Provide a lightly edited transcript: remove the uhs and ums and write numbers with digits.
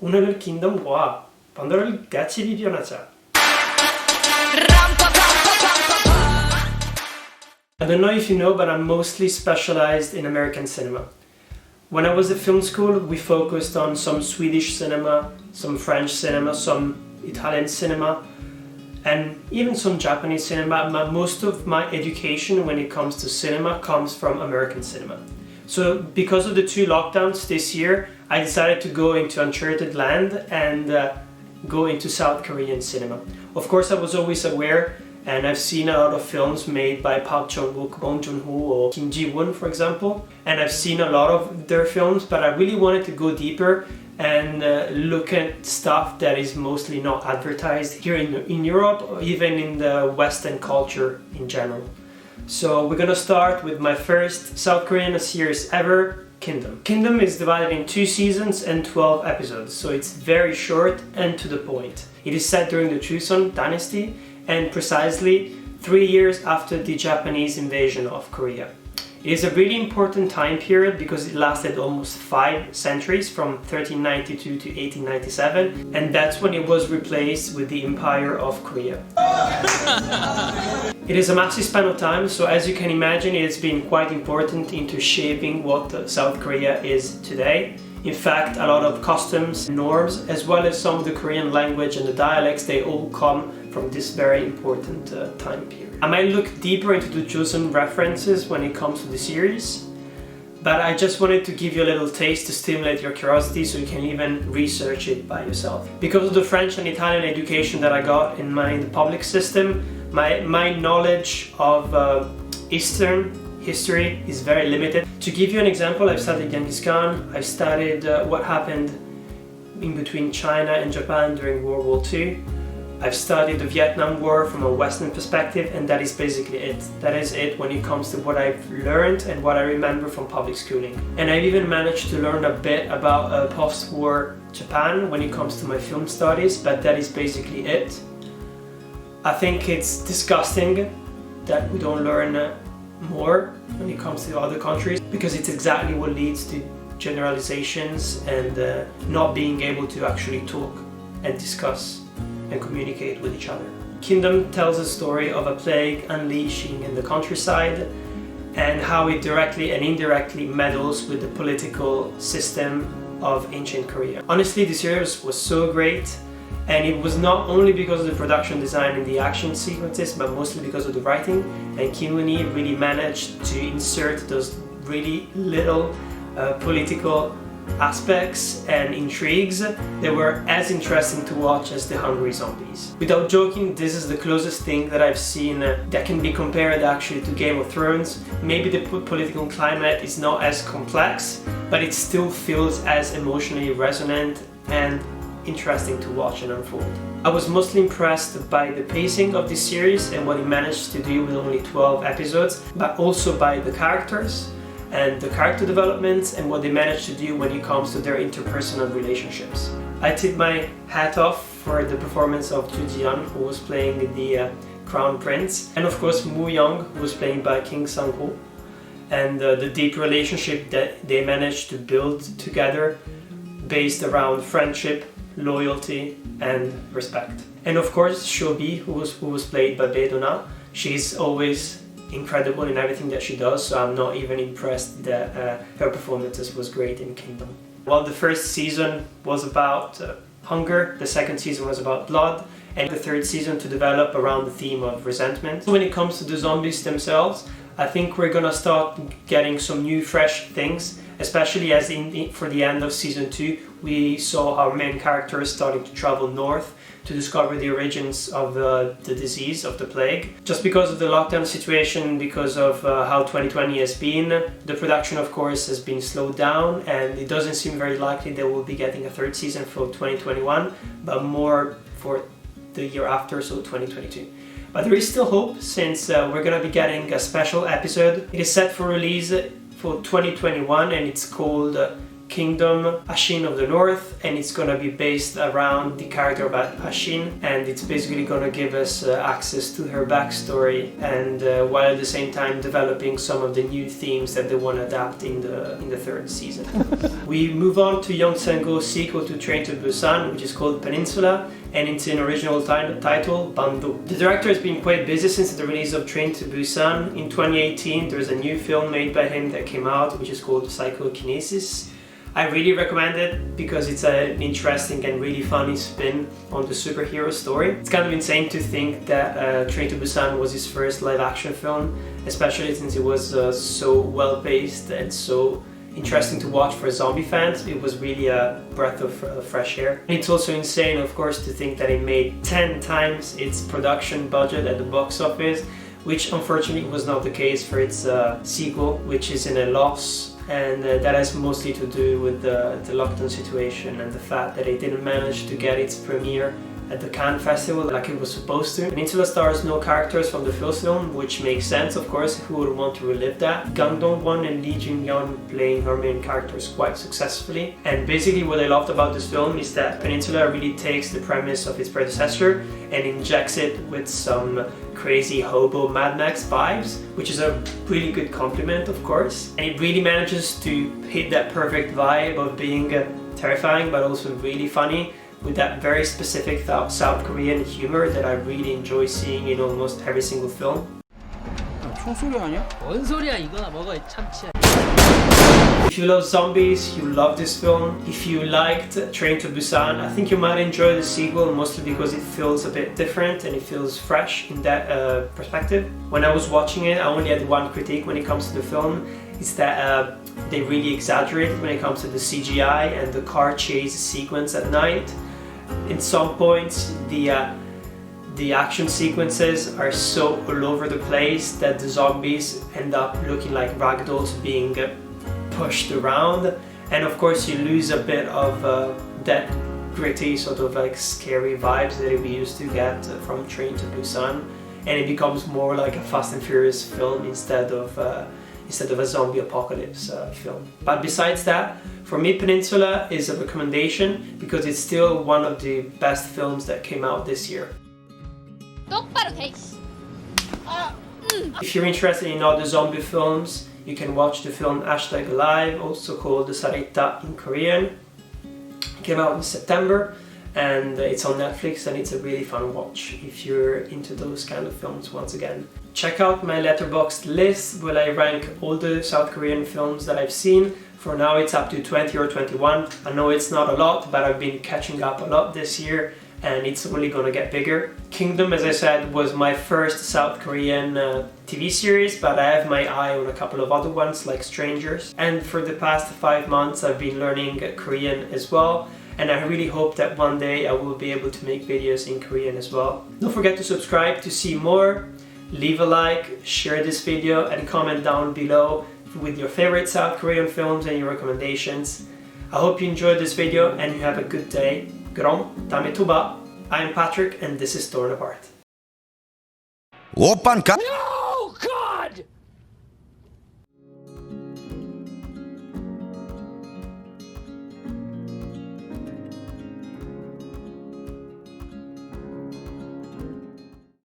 오늘은 킹덤과 판도라를 같이 비벼나자. I don't know if you know, but I'm mostly specialized in American cinema. When I was at film school, we focused on some Swedish cinema, some French cinema, some Italian cinema, and even some Japanese cinema. Most of my education when it comes to cinema comes from American cinema. So because of the 2 lockdowns this year, I decided to go into uncharted land and go into South Korean cinema. Of course, I was always aware, and I've seen a lot of films made by Park Chan-wook, Bong Joon-ho, or Kim Ji-woon, for example, and I've seen a lot of their films, but I really wanted to go deeper and look at stuff that is mostly not advertised here in Europe, or even in the Western culture in general. So we're gonna start with my first South Korean series ever, Kingdom. Kingdom is divided in 2 seasons and 12 episodes, so it's very short and to the point. It is set during the Joseon dynasty and precisely 3 years after the Japanese invasion of Korea. It is a really important time period because it lasted almost 5 centuries, from 1392 to 1897, and that's when it was replaced with the Empire of Korea. It is a massive span of time, so as you can imagine, it has been quite important into shaping what South Korea is today. In fact, a lot of customs, norms, as well as some of the Korean language and the dialects, they all come from this very important time period. I might look deeper into the Joseon references when it comes to the series, but I just wanted to give you a little taste to stimulate your curiosity so you can even research it by yourself. Because of the French and Italian education that I got in the public system, my knowledge of Eastern history is very limited. To give you an example, I've studied Genghis Khan, I've studied what happened in between China and Japan during World War II. I've studied the Vietnam War from a Western perspective, and that is basically it. That is it when it comes to what I've learned and what I remember from public schooling. And I've even managed to learn a bit about post-war Japan when it comes to my film studies, but that is basically it. I think it's disgusting that we don't learn more when it comes to other countries, because it's exactly what leads to generalizations and not being able to actually talk and discuss and communicate with each other. Kingdom tells a story of a plague unleashing in the countryside and how it directly and indirectly meddles with the political system of ancient Korea. Honestly, the series was so great, and it was not only because of the production design and the action sequences, but mostly because of the writing, and Kim Woo-hee really managed to insert those really little political aspects and intrigues that were as interesting to watch as the Hungry Zombies. Without joking, this is the closest thing that I've seen that can be compared actually to Game of Thrones. Maybe the political climate is not as complex, but it still feels as emotionally resonant and interesting to watch and unfold. I was mostly impressed by the pacing of this series and what it managed to do with only 12 episodes, but also by the characters and the character developments and what they managed to do when it comes to their interpersonal relationships. I tip my hat off for the performance of Ju Ji-yeon, who was playing the Crown Prince, and of course Moo Young, who was played by Kim Sang-ho, and the deep relationship that they managed to build together based around friendship, loyalty and respect. And of course Shobi, who was played by Bae Do-na. She's always incredible in everything that she does, so I'm not even impressed that her performance was great in Kingdom. While the first season was about hunger, the second season was about blood, and the third season to develop around the theme of resentment. When it comes to the zombies themselves, I think we're gonna start getting some new fresh things, especially as for the end of season 2 we saw our main characters starting to travel north to discover the origins of the disease, of the plague. Just because of the lockdown situation, because of how 2020 has been, the production of course has been slowed down, and it doesn't seem very likely that we'll be getting a third season for 2021, but more for the year after, so 2022. But there is still hope, since we're gonna be getting a special episode. It is set for release for 2021 and it's called Kingdom Ashin of the North, and it's gonna be based around the character of Ashin, and it's basically gonna give us access to her backstory, and while at the same time developing some of the new themes that they want to adapt in the third season. We move on to Young Sang-go's sequel to Train to Busan, which is called Peninsula, and it's an original title, Bandu. The director has been quite busy since the release of Train to Busan. In 2018, there's a new film made by him that came out, which is called Psychokinesis. I really recommend it because it's an interesting and really funny spin on the superhero story. It's kind of insane to think that Train to Busan was his first live action film, especially since it was so well paced and so interesting to watch for zombie fans. It was really a breath of fresh air. And it's also insane, of course, to think that it made 10 times its production budget at the box office, which unfortunately was not the case for its sequel, which is in a loss. And that has mostly to do with the lockdown situation and the fact that it didn't manage to get its premiere at the Cannes Festival like it was supposed to. Peninsula stars no characters from the first film, which makes sense, of course, who would want to relive that. Gang Dong-won and Lee Jin-yeon playing her main characters quite successfully. And basically what I loved about this film is that Peninsula really takes the premise of its predecessor and injects it with some crazy hobo Mad Max vibes, which is a really good compliment, of course. And it really manages to hit that perfect vibe of being terrifying but also really funny, with that very specific South Korean humor that I really enjoy seeing in almost every single film. 총소리 아니야? 뭔 소리야, 이거나 먹어, 참치야. If you love zombies, you love this film. If you liked Train to Busan, I think you might enjoy the sequel, mostly because it feels a bit different and it feels fresh in that perspective. When I was watching it, I only had one critique when it comes to the film. It's that they really exaggerate when it comes to the CGI and the car chase sequence at night. In some points, the action sequences are so all over the place that the zombies end up looking like ragdolls being pushed around, and of course you lose a bit of that gritty sort of like scary vibes that we used to get from Train to Busan, and it becomes more like a Fast and Furious film instead of a zombie apocalypse film. But besides that, for me Peninsula is a recommendation because it's still one of the best films that came out this year. If you're interested in other zombie films, you can watch the film #Alive, also called The Sarita in Korean. It came out in September and it's on Netflix, and it's a really fun watch if you're into those kind of films once again. Check out my Letterboxd list where I rank all the South Korean films that I've seen. For now it's up to 20 or 21. I know it's not a lot, but I've been catching up a lot this year and it's only gonna get bigger. Kingdom, as I said, was my first South Korean TV series, but I have my eye on a couple of other ones like Strangers. And for the past 5 months I've been learning Korean as well, and I really hope that one day I will be able to make videos in Korean as well. Don't forget to subscribe to see more, leave a like, share this video and comment down below with your favorite South Korean films and your recommendations. I hope you enjoyed this video and you have a good day. 그럼 다음에 또 봐. I'm Patrick and this is Torn Apart. 오빤 가...